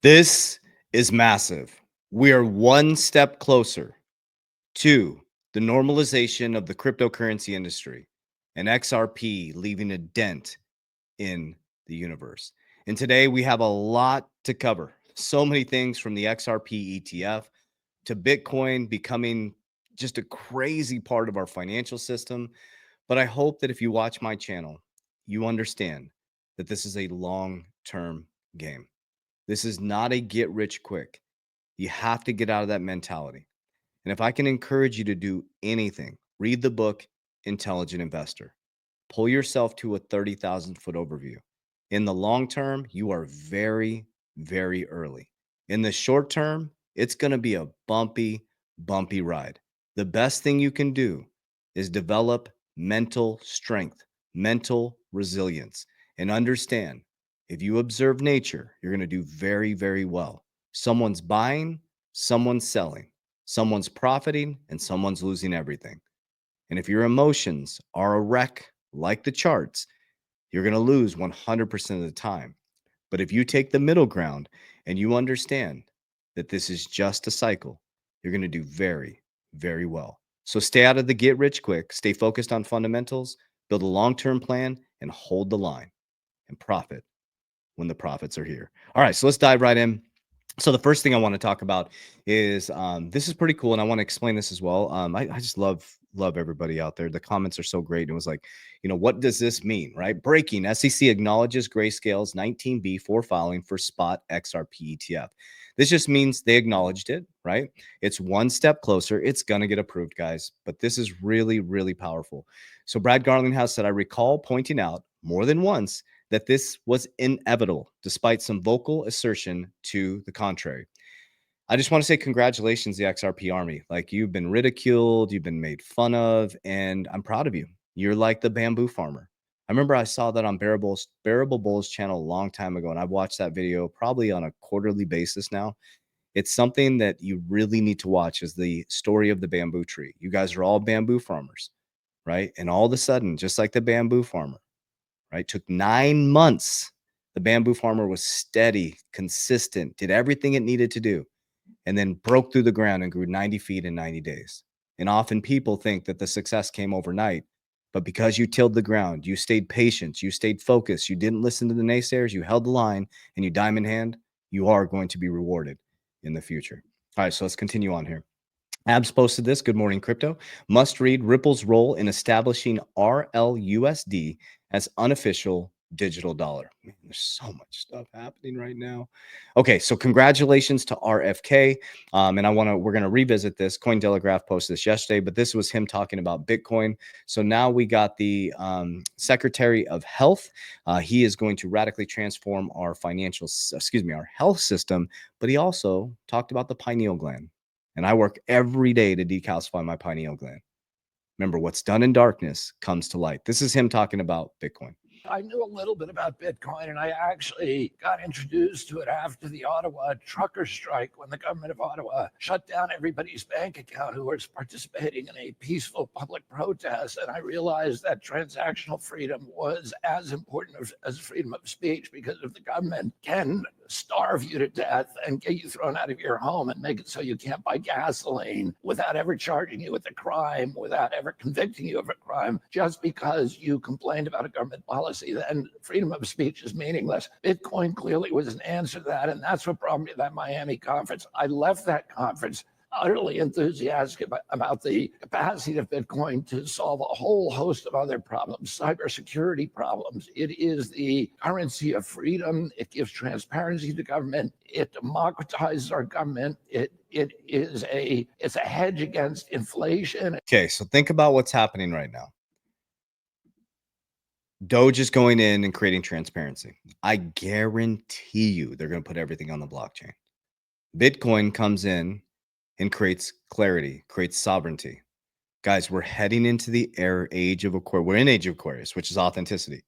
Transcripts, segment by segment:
This is massive. We are one step closer to the normalization of the cryptocurrency industry and XRP leaving a dent in the universe. And today we have a lot to cover. So many things from the XRP ETF to Bitcoin becoming just a crazy part of our financial system. But I hope that if you watch my channel, you understand that this is a long-term game. This is not a get rich quick. You have to get out of that mentality. And if I can encourage you to do anything, read the book Intelligent Investor. Pull yourself to a 30,000 foot overview. In the long term, you are very, very early. In the short term, it's going to be a bumpy ride. The best thing you can do is develop mental strength, mental resilience, and understand if you observe nature, you're going to do very, very well. Someone's buying, someone's selling, someone's profiting, and someone's losing everything. And if your emotions are a wreck, like the charts, you're going to lose 100% of the time. But if you take the middle ground and you understand that this is just a cycle, you're going to do very, very well. So stay out of the get rich quick, stay focused on fundamentals, build a long-term plan, and hold the line and profit when the profits are here. All right, so let's dive right in. So the first thing I want to talk about is this is pretty cool, and I want to explain this as well. I just love everybody out there. The comments are so great. It was like, what does this mean, right? Breaking: SEC acknowledges Grayscale's 19B for filing for spot XRP ETF. This just means they acknowledged it, right? It's one step closer. It's gonna get approved, guys. But this is really, really powerful. So Brad Garlinghouse said, I recall pointing out more than once that this was inevitable, despite some vocal assertion to the contrary. I just want to say congratulations, the XRP Army. Like, you've been ridiculed, you've been made fun of, and I'm proud of you. You're like the bamboo farmer. I remember I saw that on Bearable Bulls channel a long time ago, and I've watched that video probably on a quarterly basis now. It's something that you really need to watch, is the story of the bamboo tree. You guys are all bamboo farmers, right? And all of a sudden, just like the bamboo farmer, right? Took 9 months. The bamboo farmer was steady, consistent, did everything it needed to do, and then broke through the ground and grew 90 feet in 90 days. And often people think that the success came overnight, but because you tilled the ground, you stayed patient, you stayed focused, you didn't listen to the naysayers, you held the line, and you diamond hand, you are going to be rewarded in the future. All right, so let's continue on here. Abs posted this. Good morning, crypto. Must read Ripple's role in establishing RLUSD as unofficial digital dollar. Man, there's so much stuff happening right now. Okay, so congratulations to RFK. And we're gonna revisit this. Cointelegraph posted this yesterday, but this was him talking about Bitcoin. So now we got the Secretary of Health. He is going to radically transform our our health system. But he also talked about the pineal gland. And I work every day to decalcify my pineal gland. Remember, what's done in darkness comes to light. This is him talking about Bitcoin. I knew a little bit about Bitcoin, and I actually got introduced to it after the Ottawa trucker strike, when the government of Ottawa shut down everybody's bank account who was participating in a peaceful public protest. And I realized that transactional freedom was as important as freedom of speech, because if the government can starve you to death and get you thrown out of your home and make it so you can't buy gasoline without ever charging you with a crime, without ever convicting you of a crime, just because you complained about a government policy, then freedom of speech is meaningless. Bitcoin clearly was an answer to that, and that's what brought me to that Miami conference. I left that conference utterly enthusiastic about the capacity of Bitcoin to solve a whole host of other problems, cybersecurity problems. It is the currency of freedom. It gives transparency to government. It democratizes our government. It's a hedge against inflation. Okay, so think about what's happening right now. Doge is going in and creating transparency. I guarantee you they're going to put everything on the blockchain. Bitcoin comes in and creates clarity, creates sovereignty. Guys, we're heading into the age of Aquarius. We're in age of Aquarius, which is authenticity.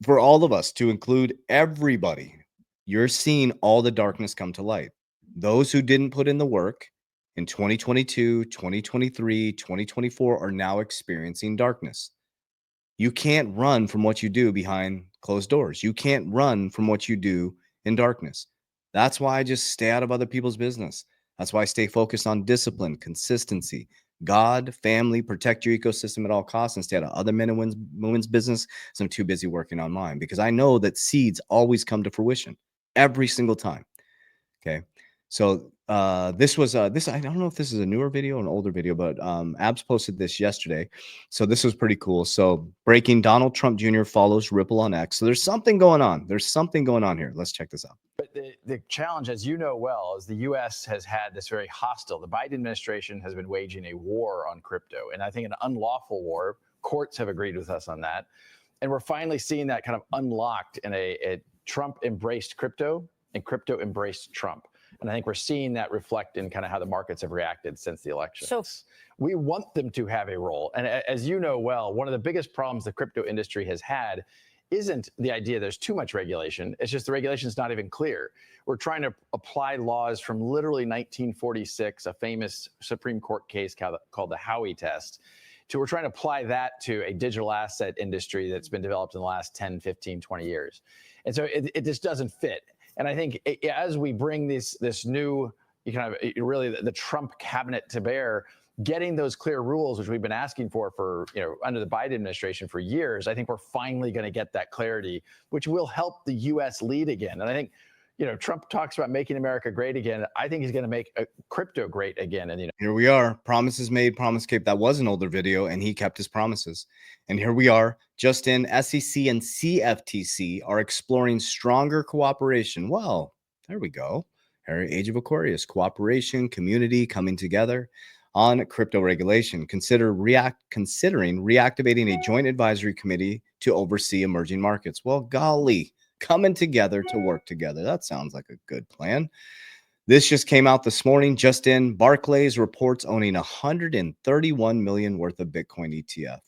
For all of us, to include everybody, you're seeing all the darkness come to light. Those who didn't put in the work in 2022, 2023, 2024 are now experiencing darkness. You can't run from what you do behind closed doors. You can't run from what you do in darkness. That's why I just stay out of other people's business. That's why I stay focused on discipline, consistency, God, family, protect your ecosystem at all costs, and stay out of other men and women's business. So I'm too busy working on mine, because I know that seeds always come to fruition every single time. Okay. So this was this, I don't know if this is a newer video or an older video, but Abs posted this yesterday. So this was pretty cool. So breaking: Donald Trump Jr. follows Ripple on X. So there's something going on. There's something going on here. Let's check this out. But the challenge, as you know well, is the U.S. has had this very hostile. The Biden administration has been waging a war on crypto, and I think an unlawful war. Courts have agreed with us on that. And we're finally seeing that kind of unlocked in a Trump embraced crypto, and crypto embraced Trump. And I think we're seeing that reflect in kind of how the markets have reacted since the election. So we want them to have a role. And as you know well, one of the biggest problems the crypto industry has had isn't the idea there's too much regulation. It's just the regulation is not even clear. We're trying to apply laws from literally 1946, a famous Supreme Court case called the Howey test. So we're trying to apply that to a digital asset industry that's been developed in the last 10, 15, 20 years. And so it just doesn't fit. And I think as we bring this new, really the Trump cabinet to bear, getting those clear rules, which we've been asking for under the Biden administration for years, I think we're finally going to get that clarity, which will help the U.S. lead again. And I think, Trump talks about making America great again. I think he's going to make crypto great again. And here we are. Promises made, promise kept. That was an older video, and he kept his promises. And here we are. Just in, SEC and CFTC are exploring stronger cooperation. Well, there we go. Age of Aquarius: cooperation, community coming together on crypto regulation. Considering reactivating a joint advisory committee to oversee emerging markets. Well, golly, coming together to work together. That sounds like a good plan. This just came out this morning. Just in, Barclays reports owning 131 million worth of Bitcoin ETF.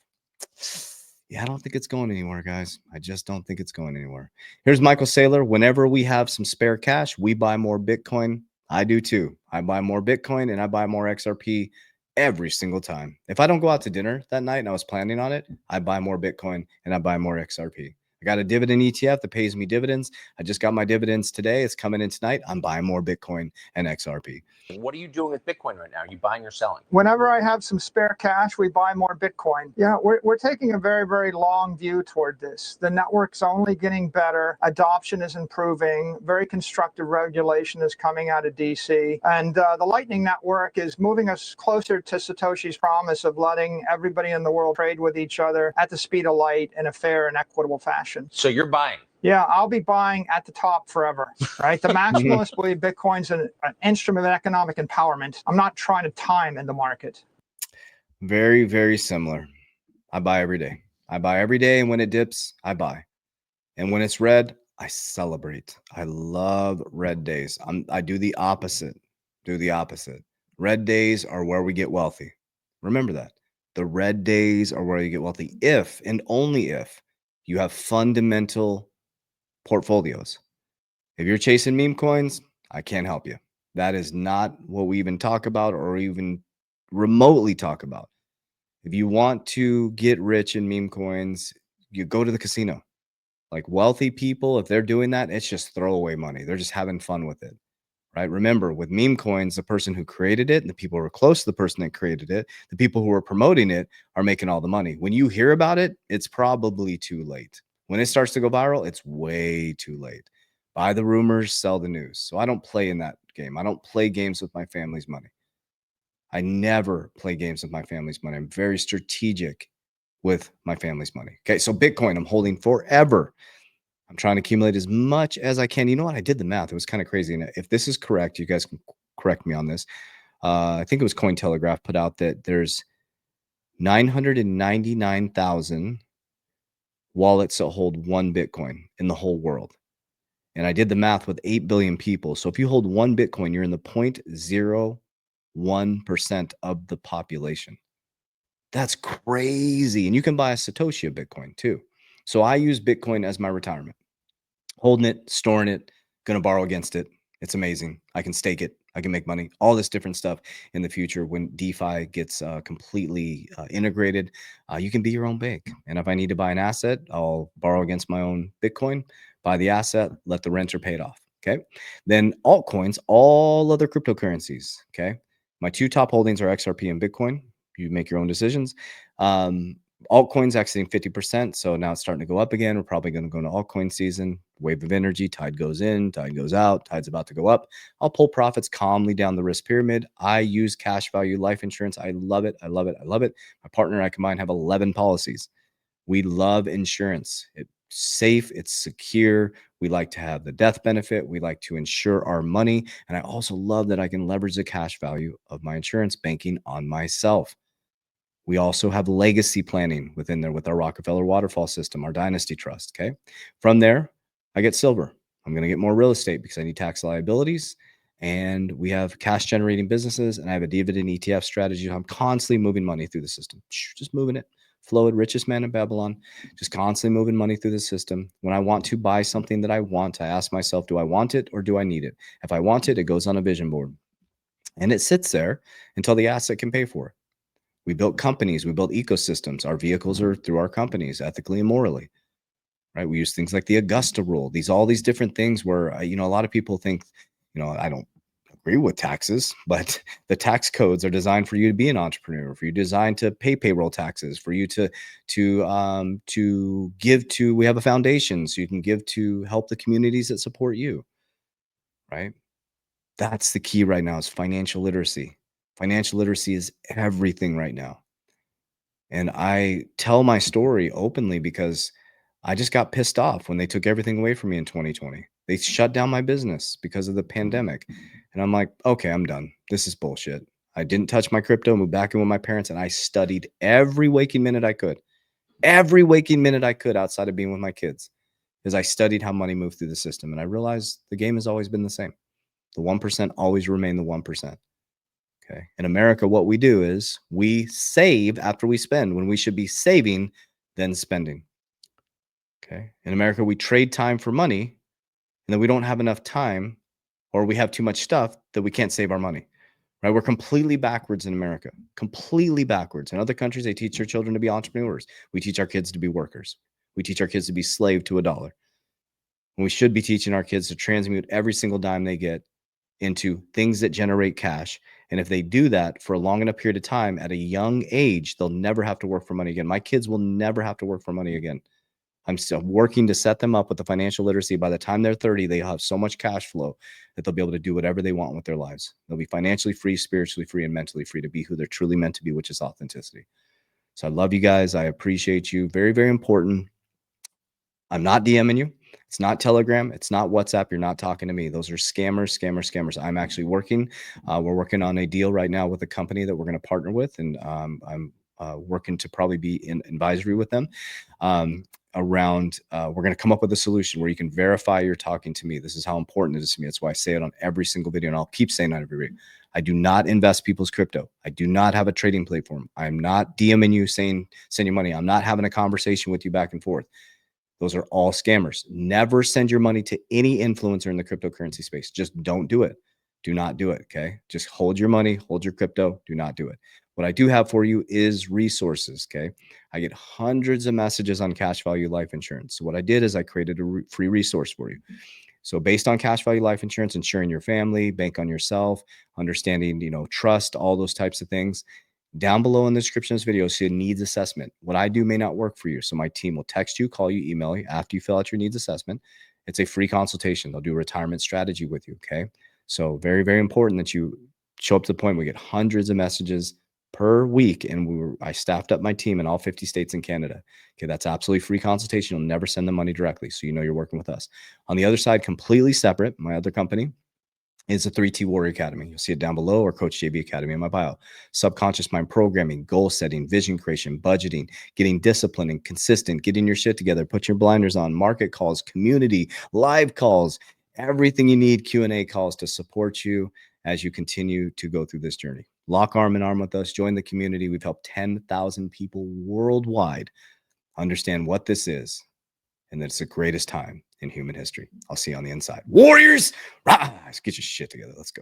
Yeah, I don't think it's going anywhere, guys. I just don't think it's going anywhere. Here's Michael Saylor: whenever we have some spare cash, we buy more Bitcoin. I do too. I buy more Bitcoin and I buy more XRP every single time. If I don't go out to dinner that night and I was planning on it, I buy more Bitcoin and I buy more XRP. I got a dividend ETF that pays me dividends. I just got my dividends today. It's coming in tonight. I'm buying more Bitcoin and XRP. What are you doing with Bitcoin right now? Are you buying or selling? Whenever I have some spare cash, we buy more Bitcoin. Yeah, we're taking a very, very long view toward this. The network's only getting better. Adoption is improving. Very constructive regulation is coming out of DC. And the Lightning Network is moving us closer to Satoshi's promise of letting everybody in the world trade with each other at the speed of light in a fair and equitable fashion. So you're buying? Yeah, I'll be buying at the top forever, right? The maximalists believe Bitcoin's an instrument of economic empowerment. I'm not trying to time in the market. Very, very similar. I buy every day. I buy every day, and when it dips, I buy. And when it's red, I celebrate. I love red days. I do the opposite. Red days are where we get wealthy. Remember that. The red days are where you get wealthy if and only if you have fundamental portfolios. If you're chasing meme coins, I can't help you. That is not what we even talk about or even remotely talk about. If you want to get rich in meme coins, you go to the casino. Like wealthy people, if they're doing that, it's just throwaway money. They're just having fun with it, right? Remember, with meme coins, the person who created it and the people who are close to the person that created it, the people who are promoting it are making all the money. When you hear about it, it's probably too late. When it starts to go viral, it's way too late. Buy the rumors, sell the news. So I don't play in that game. I don't play games with my family's money. I never play games with my family's money. I'm very strategic with my family's money. Okay, so Bitcoin, I'm holding forever. I'm trying to accumulate as much as I can. You know what? I did the math. It was kind of crazy. And if this is correct, you guys can correct me on this. I think it was Cointelegraph put out that there's 999,000 wallets that hold one Bitcoin in the whole world. And I did the math with 8 billion people. So if you hold one Bitcoin, you're in the 0.01% of the population. That's crazy. And you can buy a Satoshi of Bitcoin too. So I use Bitcoin as my retirement. Holding it, storing it, going to borrow against it. It's amazing. I can stake it. I can make money. All this different stuff in the future when DeFi gets completely integrated. You can be your own bank. And if I need to buy an asset, I'll borrow against my own Bitcoin, buy the asset, let the renter pay it off. Okay. Then altcoins, all other cryptocurrencies. Okay. My two top holdings are XRP and Bitcoin. You make your own decisions. Altcoins exiting 50%. So now it's starting to go up again. We're probably going to go into altcoin season. Wave of energy. Tide goes in, tide goes out. Tide's about to go up. I'll pull profits calmly down the risk pyramid. I use cash value life insurance. I love it. I love it. I love it. My partner and I combined have 11 policies. We love insurance. It's safe. It's secure. We like to have the death benefit. We like to insure our money. And I also love that I can leverage the cash value of my insurance banking on myself. We also have legacy planning within there with our Rockefeller waterfall system, our dynasty trust. Okay. From there, I get silver. I'm going to get more real estate because I need tax liabilities. And we have cash generating businesses, and I have a dividend ETF strategy. I'm constantly moving money through the system, just moving it. Flowed, richest man in Babylon, just constantly moving money through the system. When I want to buy something that I want, I ask myself, do I want it or do I need it? If I want it, it goes on a vision board and it sits there until the asset can pay for it. We built companies, we built ecosystems. Our vehicles are through our companies, ethically and morally, right? We use things like the Augusta rule, all these different things where, a lot of people think, I don't agree with taxes, but the tax codes are designed for you to be an entrepreneur, for you designed to pay payroll taxes, for you to give to, we have a foundation so you can give to help the communities that support you, right? That's the key right now is financial literacy. Financial literacy is everything right now. And I tell my story openly because I just got pissed off when they took everything away from me in 2020. They shut down my business because of the pandemic. And I'm like, okay, I'm done. This is bullshit. I didn't touch my crypto, moved back in with my parents, and I studied every waking minute I could. Every waking minute I could outside of being with my kids, because I studied how money moved through the system. And I realized the game has always been the same. The 1% always remain the 1%. Okay. In America, what we do is we save after we spend when we should be saving, then spending. Okay. In America, we trade time for money, and then we don't have enough time, or we have too much stuff that we can't save our money. Right? We're completely backwards in America, completely backwards. In other countries, they teach their children to be entrepreneurs. We teach our kids to be workers. We teach our kids to be slave to a dollar. And we should be teaching our kids to transmute every single dime they get into things that generate cash. And if they do that for a long enough period of time at a young age, they'll never have to work for money again. My kids will never have to work for money again. I'm still working to set them up with the financial literacy. By the time they're 30, they'll have so much cash flow that they'll be able to do whatever they want with their lives. They'll be financially free, spiritually free, and mentally free to be who they're truly meant to be, which is authenticity. So I love you guys. I appreciate you. Very, very important. I'm not DMing you. It's not Telegram. It's not WhatsApp. You're not talking to me. Those are scammers. I'm actually working. We're working on a deal right now with a company that we're going to partner with. And I'm working to probably be in advisory with them around, we're going to come up with a solution where you can verify you're talking to me. This is how important it is to me. That's why I say it on every single video, and I'll keep saying that every video. I do not invest people's crypto. I do not have a trading platform. I'm not DMing you saying, send you money. I'm not having a conversation with you back and forth. Those are all scammers. Never send your money to any influencer in the cryptocurrency space. Just don't do it. Do not do it. Okay. Just hold your money, hold your crypto. Do not do it. What I do have for you is resources. Okay. I get hundreds of messages on cash value life insurance. So what I did is I created a free resource for you. So based on cash value life insurance, insuring your family, bank on yourself, understanding, trust, all those types of things. Down below in the description of this video, see a needs assessment. What I do may not work for you. So my team will text you, call you, email you after you fill out your needs assessment. It's a free consultation. They'll do a retirement strategy with you. Okay. So very, very important that you show up to the point. We get hundreds of messages per week. And I staffed up my team in all 50 states in Canada. Okay. That's absolutely free consultation. You'll never send them money directly. So you're working with us. On the other side, completely separate, my other company is the 3T Warrior Academy. You'll see it down below, or Coach JB Academy in my bio. Subconscious mind programming, goal setting, vision creation, budgeting, getting disciplined and consistent, getting your shit together, put your blinders on, market calls, community, live calls, everything you need, Q&A calls to support you as you continue to go through this journey. Lock arm in arm with us, join the community. We've helped 10,000 people worldwide understand what this is, and that it's the greatest time in human history. I'll see you on the inside. Warriors, rise! Get your shit together. Let's go.